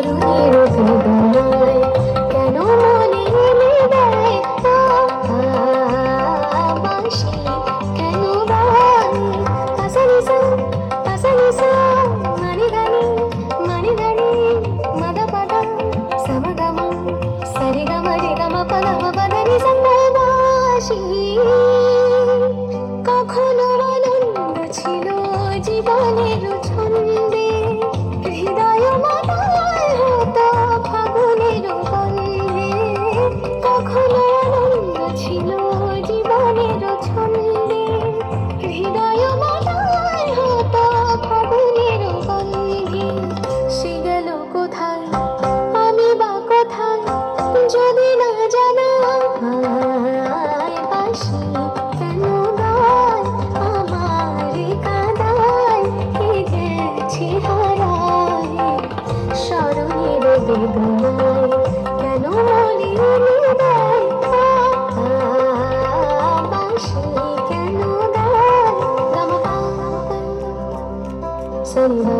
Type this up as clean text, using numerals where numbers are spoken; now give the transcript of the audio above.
স্মরণের বেদনায় কেন মনে এনে দেয় বাঁশি কেন বাজে পাসানিসা পাসানিসা মানি ধানি মাদা পাদা সামাগামা সারিগামা রেগামা পাদামা পাদানি বাঁশি কখনো আনন্দ ছিল জীবনের ছন্দে হৃদয় মাতায় হতো ফাগুনের গন্ধে কখনো আনন্দ ছিল জীবনের ছন্দে হৃদয় মাতায় হতো ফাগুনের গন্ধে সে গেল কোথায় আমি বা কোথায় যদি না জানা বাঁশি কেন গায় আমার কাদায় কে গেছে হারায় স্মরণের বেদনায় কেন মনে এনে দেয় বাঁশি কেন গায় গামা সরিদা